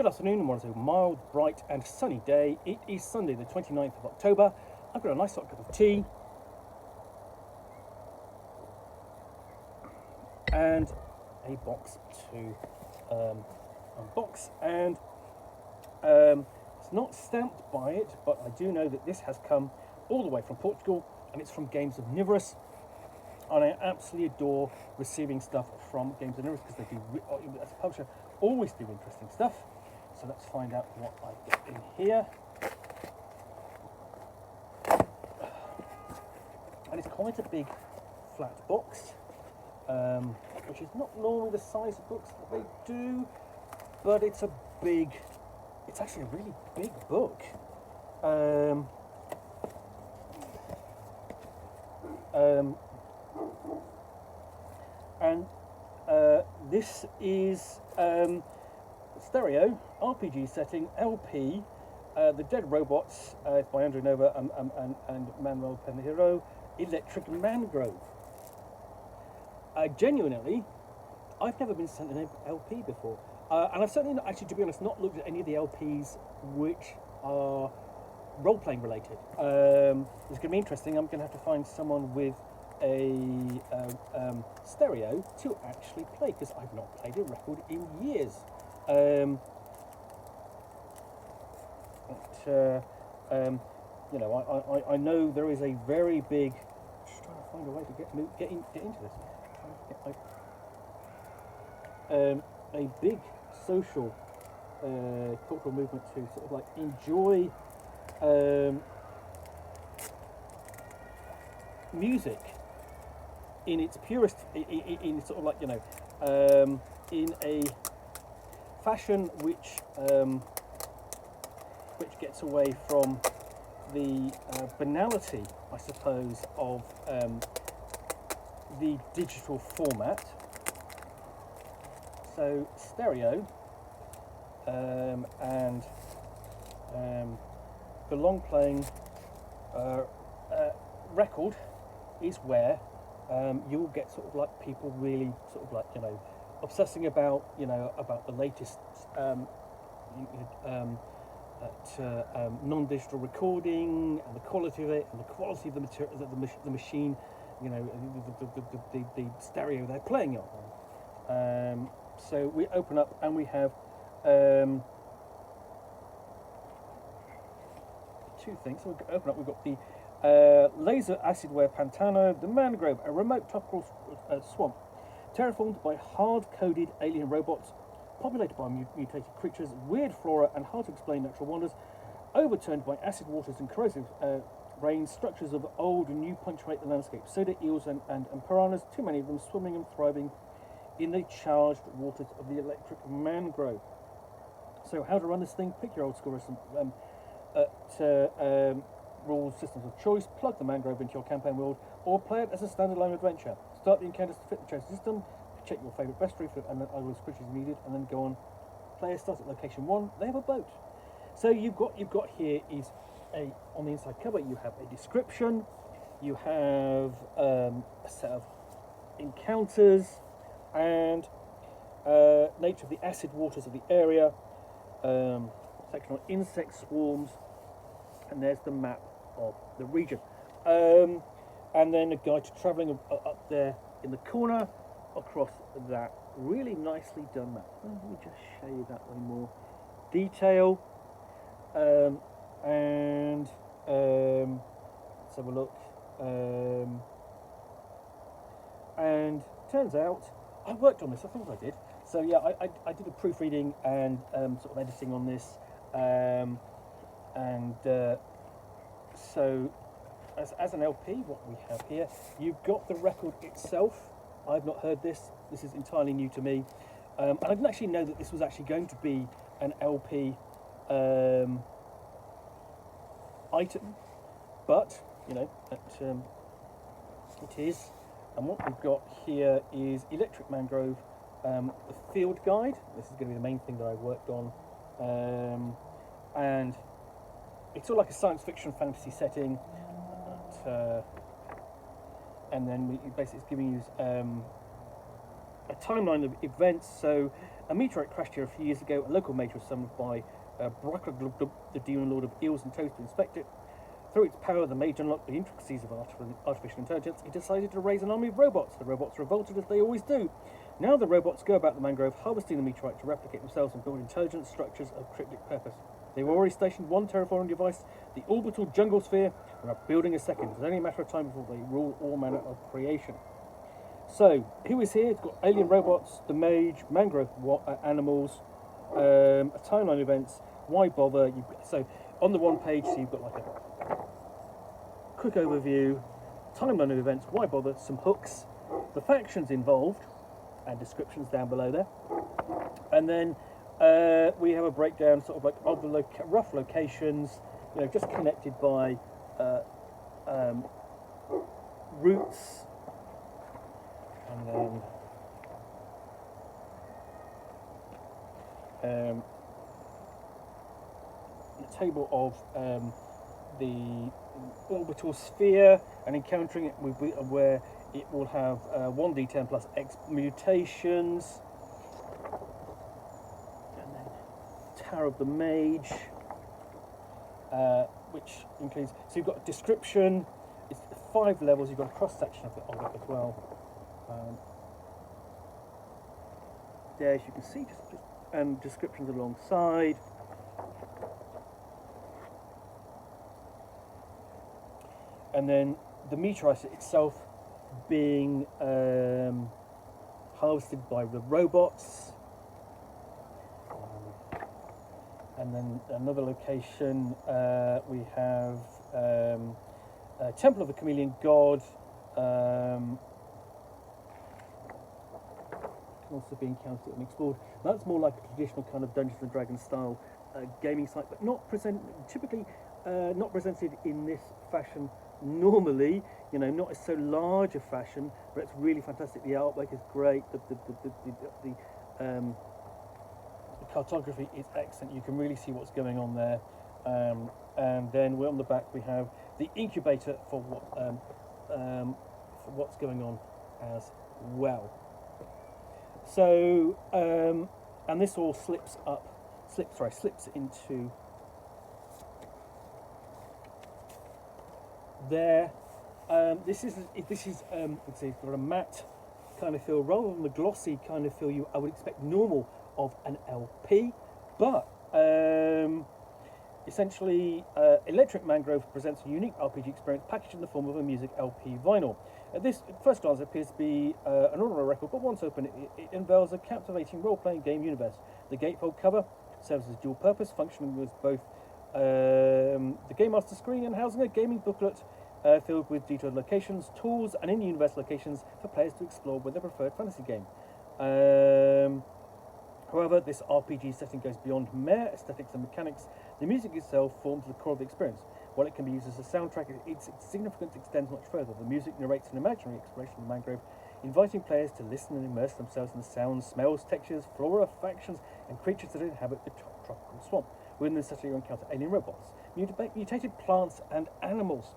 Good afternoon, and what is a mild, bright and sunny day. It is Sunday the 29th of October. I've got a nice hot cup of tea and a box to unbox, and it's not stamped by it, but I do know that this has come all the way from Portugal, and it's from Games Omnivorous, and I absolutely adore receiving stuff from Games Omnivorous because they do, as a publisher, always do interesting stuff. So let's find out what I get in here. And it's quite a big flat box, which is not normally the size of books that they do, but it's actually a really big book. This is Stereo RPG setting LP, The Dead Robots, it's by Andrew Nova and Manuel Penhero, Electric Mangrove. Genuinely, I've never been sent an LP before, and I've certainly not, actually, to be honest, not looked at any of the LPs which are role-playing related. It's going to be interesting. I'm going to have to find someone with a stereo to actually play, because I've not played a record in years. You know, I know there is a very big. Just trying to find a way to get into this. A big social cultural movement to sort of like enjoy music in its purest, in sort of like, you know, in a fashion which gets away from the banality, I suppose, of the digital format. So stereo and the long playing record is where you'll get sort of like people really sort of like, you know, obsessing about, you know, about the latest non-digital recording and the quality of it and the quality of the material, the machine, you know, the stereo they're playing on. So we open up and we have two things. So we open up. We've got the laser acidware Pantano, the Mangrove, a remote tropical swamp, terraformed by hard-coded alien robots, populated by mutated creatures, weird flora, and hard-to-explain natural wonders, overturned by acid waters and corrosive rains. Structures of old and new punctuate the landscape. Soda eels and piranhas, too many of them swimming and thriving in the charged waters of the electric mangrove. So how to run this thing? Pick your old school rules, systems of choice, plug the mangrove into your campaign world, or play it as a standalone adventure. Start the encounters to fit the chosen system, check your favourite bestiary and other creatures needed, and then go on. Player starts at location 1, they have a boat. So you've got here is on the inside cover you have a description, you have a set of encounters, and nature of the acid waters of the area, section on insect swarms, and there's the map of the region, and then a guide to travelling up there in the corner across that really nicely done map. Let me just show you that way more detail, and let's have a look, and turns out I worked on this. I think I did. So yeah, I did a proofreading and sort of editing on this, so as an LP, what we have here, you've got the record itself. I've not heard this. This is entirely new to me, and I didn't actually know that this was actually going to be an LP item, but you know, it is. And what we've got here is Electric Mangrove, the field guide. This is going to be the main thing that I worked on, and it's sort of like a science fiction fantasy setting, and then basically it's giving you a timeline of events. So A meteorite crashed here a few years ago. A local major was summoned by Bracklaglubb, the demon lord of eels and toads, to inspect it. Through its power, the mage unlocked the intricacies of artificial intelligence. He decided to raise an army of robots. The robots revolted, as they always do. Now the robots go about the mangrove, harvesting the meteorite to replicate themselves and build intelligent structures of cryptic purpose. They've already stationed one terraforming device, the orbital jungle sphere, and are building a second. It's only a matter of time before they rule all manner of creation. So, who is here? It's got alien robots, the mage, mangrove animals, a timeline events. Why bother? So, on the one page, so you've got like a quick overview, timeline of events, why bother, some hooks, the factions involved, and descriptions down below there. And then we have a breakdown, sort of like of the rough locations, just connected by routes, and then the table of the orbital sphere, and encountering it where it will have 1d10 plus X mutations, and then Tower of the Mage, which includes, so you've got a description, it's 5 levels, you've got a cross section of it as well. There, as you can see, just descriptions alongside. And then the meteorite itself being harvested by the robots. And then another location, we have Temple of the Chameleon God, can also be encountered and explored. That's more like a traditional kind of Dungeons and Dragons style gaming site, but typically not presented in this fashion normally, not so large a fashion, but it's really fantastic. The artwork is great, the cartography is excellent. You can really see what's going on there. And then we're on the back, we have the incubator for what's going on as well. So, and this all slips into there. This is let's see, it's got a matte kind of feel rather than the glossy kind of feel I would expect normal of an LP, but essentially Electric Mangrove presents a unique RPG experience packaged in the form of a music LP vinyl. At this first glance, it appears to be an ordinary record, but once open, it unveils a captivating role-playing game universe. The gatefold cover serves as dual purpose, functioning with both the Game Master screen and housing a gaming booklet filled with detailed locations, tools, and in-universe locations for players to explore with their preferred fantasy game. However, this RPG setting goes beyond mere aesthetics and mechanics. The music itself forms the core of the experience. While it can be used as a soundtrack, its significance extends much further. The music narrates an imaginary exploration of the mangrove, inviting players to listen and immerse themselves in the sounds, smells, textures, flora, factions, and creatures that inhabit the tropical swamp. Within this setting, you encounter alien robots, mutated plants and animals,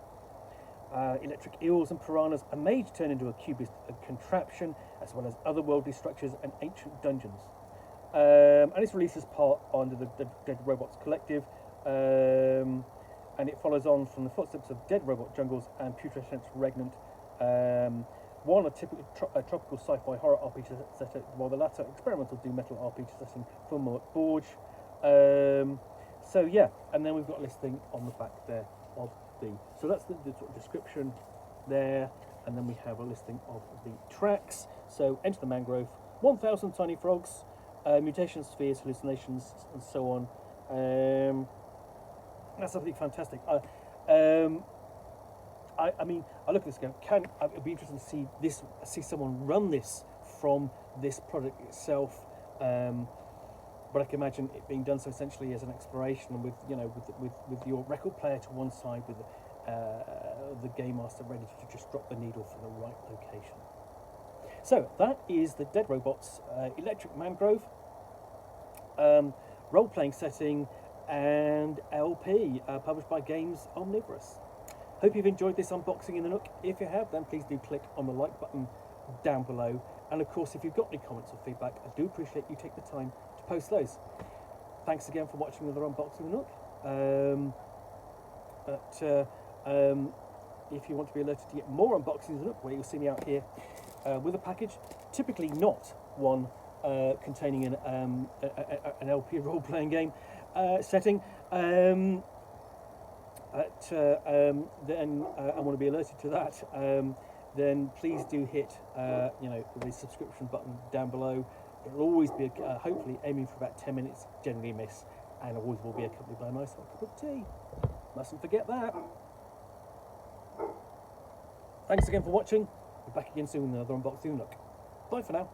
electric eels and piranhas, a mage turned into a cubist contraption, as well as otherworldly structures and ancient dungeons. And it's released as part under the Dead Robots Collective, and it follows on from the footsteps of Dead Robot Jungles and Putrescence Regnant, one a typical tropical sci-fi horror RPG setting, while the latter experimental doom metal RPG setting for Forge. So yeah, and then we've got a listing on the back there of so that's the sort of description there, and then we have a listing of the tracks. So Enter the Mangrove, 1,000 Tiny Frogs, Mutation Spheres, Hallucinations, and so on. That's absolutely fantastic. I mean, I look at this game. It'd be interesting to see someone run this from this product itself. But I can imagine it being done so essentially as an exploration with your record player to one side, with the Game Master ready to just drop the needle for the right location. So that is the Dead Robots Electric Mangrove role-playing setting and LP, published by Games Omnivorous. Hope you've enjoyed this unboxing in the Nook. If you have, then please do click on the like button down below, And of course, if you've got any comments or feedback, I do appreciate you take the time to post those. Thanks again for watching another unboxing of Nook. If you want to be alerted to get more unboxings of Nook, where you'll see me out here with a package, typically not one containing an LP role-playing game setting, then I want to be alerted to that. Then please do hit the subscription button down below. It'll always be hopefully aiming for about 10 minutes, generally a miss, and always will be accompanied by a nice hot cup of tea. Mustn't forget that. Thanks again for watching. Be back again soon with another unboxing of Nook. Bye for now.